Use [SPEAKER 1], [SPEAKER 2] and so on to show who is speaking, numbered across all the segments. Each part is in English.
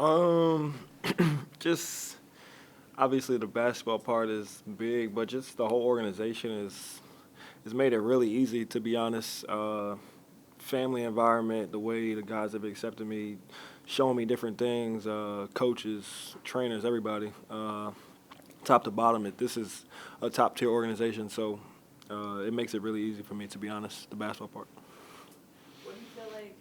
[SPEAKER 1] Um, just obviously the basketball part is big, but just the whole organization is made it really easy, to be honest. Family environment, the way the guys have accepted me, showing me different things, coaches, trainers, everybody, top to bottom. This is a top tier organization, so it makes it really easy for me, to be honest. The basketball part.
[SPEAKER 2] What do you feel like,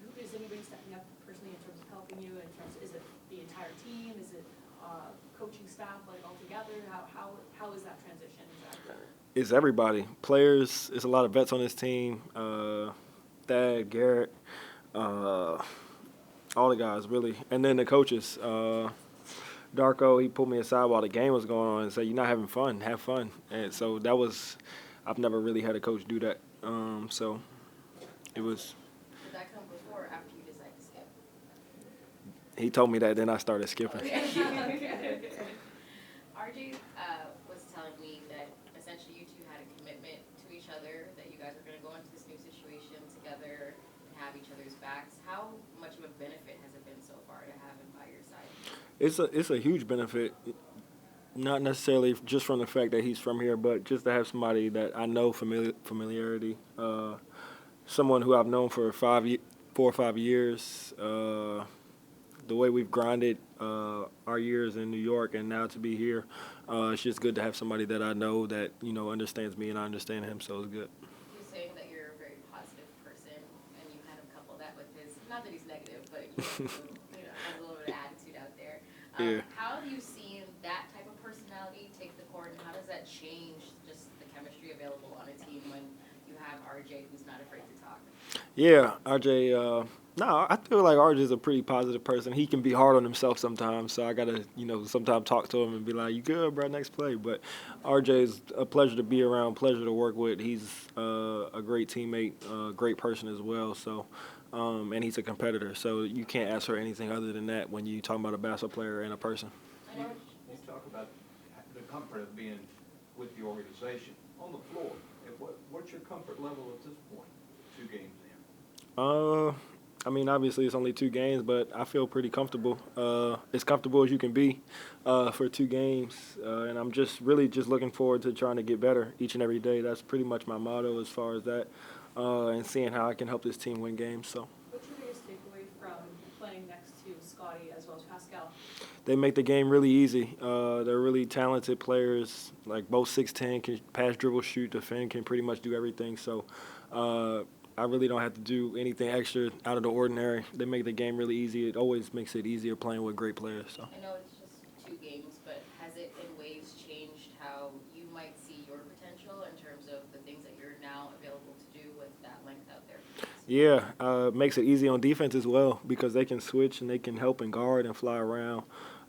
[SPEAKER 2] who is anybody stepping up personally in terms of helping you? Is it the entire team? Is it coaching staff, like all together? How is that transition exactly?
[SPEAKER 1] It's everybody. Players, it's a lot of vets on this team. Thad, Garrett, all the guys, really. And then the coaches. Darko, he pulled me aside while the game was going on and said, "You're not having fun. Have fun." And so I've never really had a coach do that. So it was.
[SPEAKER 3] Did that come before or after you decided to skip?
[SPEAKER 1] He told me that, then I started skipping.
[SPEAKER 3] RJ was telling me that essentially you two had a commitment to each other, that you guys were going to go into this new situation together and have each other's backs. How much of a benefit has it been so far to have him by your side?
[SPEAKER 1] It's a huge benefit, not necessarily just from the fact that he's from here, but just to have somebody that I know familiarity, someone who I've known for 4 or 5 years. The way we've grinded our years in New York and now to be here, it's just good to have somebody that I know that understands me and I understand him. So it's good.
[SPEAKER 3] You're saying that you're a very positive person, and you kind of couple that with his, not that he's negative, but has a little bit of attitude out there.
[SPEAKER 1] Yeah.
[SPEAKER 3] How have you seen that type of personality take the court, and how does that change just the chemistry available on a team when you have RJ who's not afraid to talk?
[SPEAKER 1] Yeah, RJ. No, I feel like RJ is a pretty positive person. He can be hard on himself sometimes, so I gotta, sometimes talk to him and be like, "You good, bro? Next play." But RJ is a pleasure to be around, pleasure to work with. He's a great teammate, a great person as well. So, and he's a competitor. So you can't ask for anything other than that when you talk about a basketball player and a person.
[SPEAKER 4] You talk about the comfort of being with the organization on the floor. What's your comfort level at this point? 2 games in.
[SPEAKER 1] I mean, obviously it's only 2 games, but I feel pretty comfortable. As comfortable as you can be for 2 games, and I'm just looking forward to trying to get better each and every day. That's pretty much my motto as far as that, and seeing how I can help this team win games. So.
[SPEAKER 2] What's your biggest takeaway from playing next to Scotty as well as Pascal?
[SPEAKER 1] They make the game really easy. They're really talented players, like both 6'10", can pass, dribble, shoot, defend, can pretty much do everything. So I really don't have to do anything extra out of the ordinary. They make the game really easy. It always makes it easier playing with great players. So.
[SPEAKER 3] I know it's just 2 games, but has it in ways changed how you might see your potential in terms of the things that you're now available to do with that length out there?
[SPEAKER 1] Yeah, makes it easy on defense as well because they can switch and they can help and guard and fly around.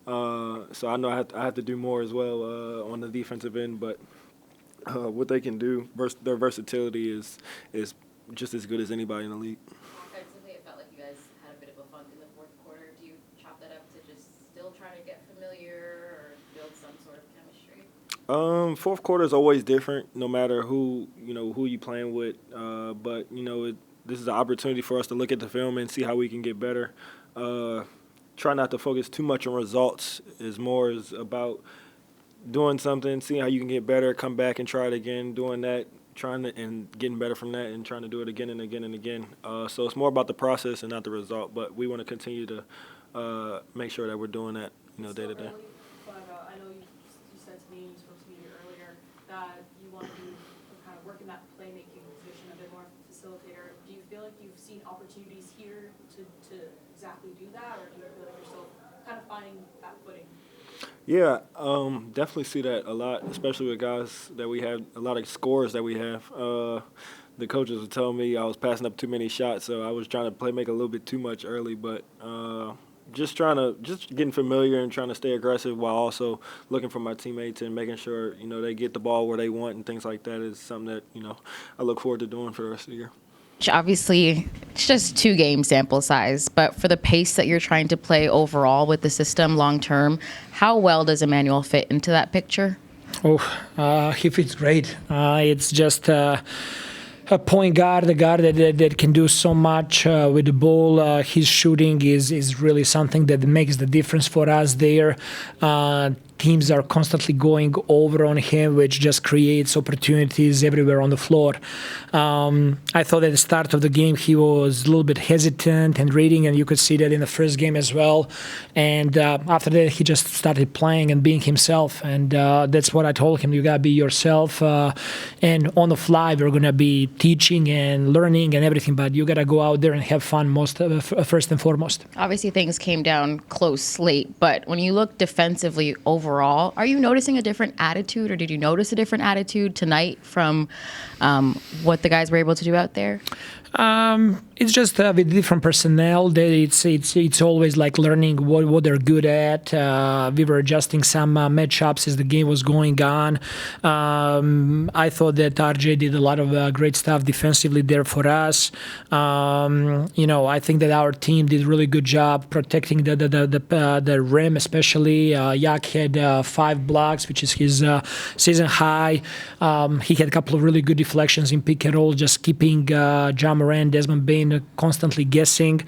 [SPEAKER 1] So I know I have to do more as well on the defensive end, but what they can do, their versatility is just as good as anybody in the league.
[SPEAKER 3] Offensively, it felt like you guys had a bit of a funk in the 4th quarter. Do you chop that up to just still trying to get familiar or build some sort of chemistry?
[SPEAKER 1] 4th quarter is always different, no matter who you playing with. But this is an opportunity for us to look at the film and see how we can get better. Try not to focus too much on results. Is about doing something, seeing how you can get better, come back and try it again, doing that, and getting better from that, and trying to do it again and again and again. So it's more about the process and not the result. But we want to continue to make sure that we're doing that, day to day.
[SPEAKER 2] But I know you said to me, you spoke to me earlier, that you want to kind of work in that playmaking position, a bit more facilitator. Do you feel like you've seen opportunities here to exactly do that, or do you feel like you're still kind of finding that footing?
[SPEAKER 1] Yeah, definitely see that a lot, especially with guys that we have, a lot of scorers that we have. The coaches would tell me I was passing up too many shots, so I was trying to make a little bit too much early, but just getting familiar and trying to stay aggressive while also looking for my teammates and making sure, they get the ball where they want and things like that is something that, I look forward to doing for the rest of the year.
[SPEAKER 5] Obviously, it's just 2 game sample size, but for the pace that you're trying to play overall with the system long term, how well does Immanuel fit into that picture?
[SPEAKER 6] He fits great. It's just a point guard, a guard that can do so much with the ball. His shooting is really something that makes the difference for us there. Teams are constantly going over on him, which just creates opportunities everywhere on the floor. I thought at the start of the game he was a little bit hesitant and reading, and you could see that in the first game as well. And after that, he just started playing and being himself. And that's what I told him. You gotta be yourself. And on the fly, we're gonna be teaching and learning and everything, but you gotta go out there and have fun first and foremost.
[SPEAKER 5] Obviously, things came down close late, but when you look defensively overall, are you noticing a different attitude, or did you notice a different attitude tonight from what the guys were able to do out there?
[SPEAKER 6] It's just with different personnel. It's always like learning what they're good at. We were adjusting some matchups as the game was going on. I thought that RJ did a lot of great stuff defensively there for us. I think that our team did a really good job protecting the rim, especially. Yak had 5 blocks, which is his season high. He had a couple of really good deflections in pick and roll, just keeping Ja Morant, Desmond Bain constantly guessing.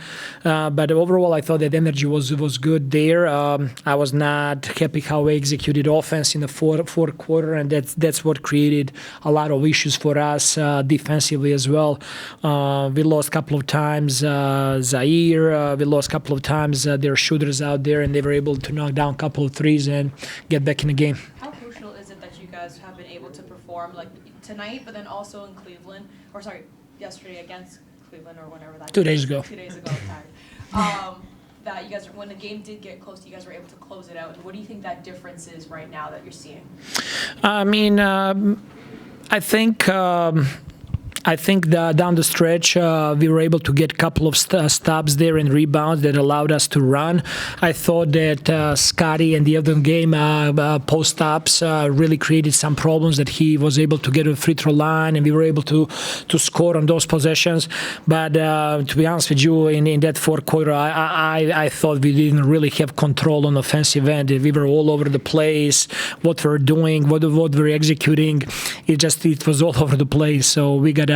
[SPEAKER 6] But overall, I thought that energy was good there. I was not happy how we executed offense in the fourth quarter, and that's what created a lot of issues for us defensively as well. We lost a couple of times Zaire. We lost a couple of times their shooters out there, and they were able to knock down a couple of threes and get back in the game.
[SPEAKER 2] How crucial is it that you guys have been able to perform like tonight, but then also in Cleveland, or sorry, yesterday against Cleveland or whenever that
[SPEAKER 6] 2 days ago.
[SPEAKER 2] 2 days ago, tired. That you guys, when the game did get close, you guys were able to close it out. And what do you think that difference is right now that you're seeing?
[SPEAKER 6] I think that down the stretch, we were able to get a couple of stops there and rebounds that allowed us to run. I thought that Scotty and the other game post-ups really created some problems, that he was able to get to the free throw line, and we were able to score on those possessions. But to be honest with you, in that fourth quarter, I thought we didn't really have control on the offensive end. We were all over the place. What we were doing, what we were executing, it was all over the place. So we got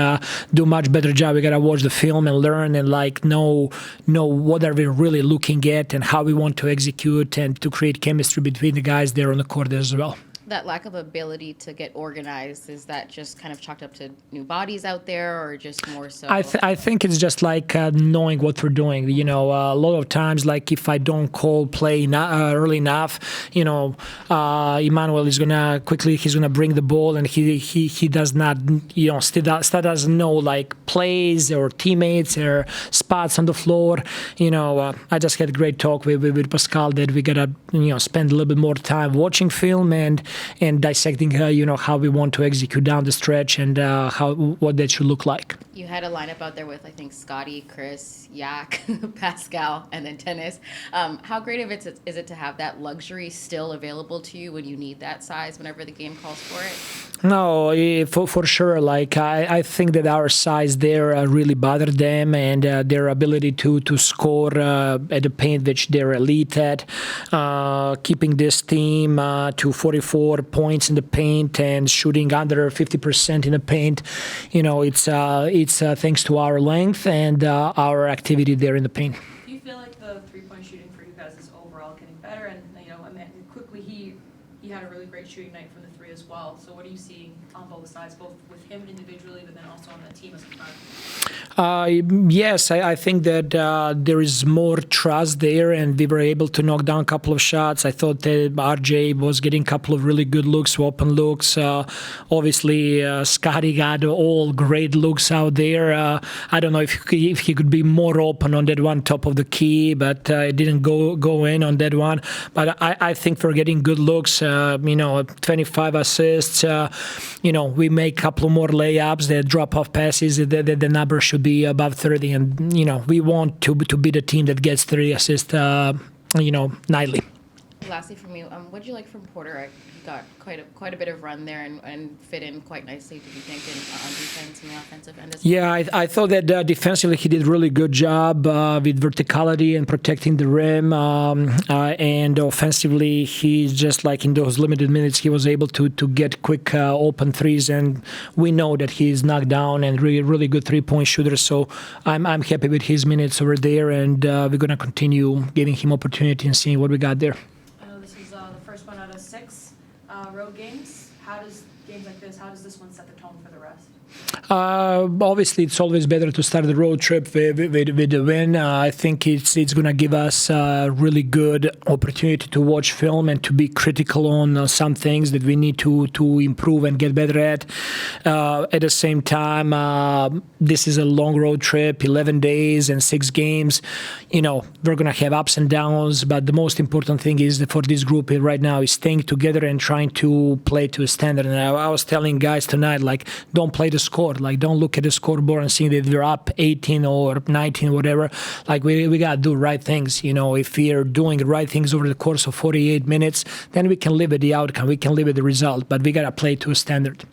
[SPEAKER 6] do a much better job. We gotta watch the film and learn and know what are we really looking at and how we want to execute and to create chemistry between the guys there on the court as well.
[SPEAKER 5] That lack of ability to get organized, is that just kind of chalked up to new bodies out there, or just more so?
[SPEAKER 6] I think it's just like knowing what we're doing. A lot of times, like if I don't call play early enough, Immanuel is gonna he's gonna bring the ball, and he does not, still doesn't know like plays or teammates or spots on the floor. I just had a great talk with Pascal that we gotta spend a little bit more time watching film and dissecting how we want to execute down the stretch and what that should look like.
[SPEAKER 5] You had a lineup out there with, I think, Scotty, Chris, Yak, Pascal, and then Tennis. How great is it to have that luxury still available to you when you need that size whenever the game calls for it?
[SPEAKER 6] No, for sure. Like I think that our size there really bothered them, and their ability to score at the paint, which they're elite at, keeping this team to 44 points in the paint and shooting under 50% in the paint. It's thanks to our length and our activity there in the paint.
[SPEAKER 2] Do you feel like the three-point shooting for you guys is overall getting better? And quickly he had a really great shooting night from the three as well. So what are you seeing on both sides, both with him individually, but then also on the team as a part?
[SPEAKER 6] Yes, I think that there is more trust there, and we were able to knock down a couple of shots. I thought that RJ was getting a couple of really good looks, open looks. Obviously, Scotty got all great looks out there. I don't know if he could be more open on that one top of the key, but it didn't go in on that one. But I think we're getting good looks. 25 assists. We make a couple more layups. The drop-off passes, the number should be above 30, and we want to be the team that gets 30 assists nightly.
[SPEAKER 5] Lastly from you, what did you like from Porter? He got quite a bit of run there and fit in quite nicely to be thinking on defense and the offensive end.
[SPEAKER 6] Yeah, I thought that defensively he did a really good job with verticality and protecting the rim. And offensively, he's just like in those limited minutes, he was able to get quick open threes. And we know that he's knocked down and really good three-point shooter. So I'm happy with his minutes over there. And we're going to continue giving him opportunity and seeing what we got there.
[SPEAKER 2] I know this is the first one out of 6 road games. Games like this, how does this one set the tone for the rest?
[SPEAKER 6] Obviously, it's always better to start the road trip with a win. I think it's going to give us a really good opportunity to watch film and to be critical on some things that we need to improve and get better at. At the same time, this is a long road trip, 11 days and 6 games. You know, we're going to have ups and downs, but the most important thing is that for this group right now is staying together and trying to play to a standard. And I was telling guys tonight, like, don't play the score. Like, don't look at the scoreboard and see that we're up 18 or 19, whatever. Like, we got to do right things. You know, if we're doing the right things over the course of 48 minutes, then we can live with the outcome. We can live with the result, but we got to play to a standard.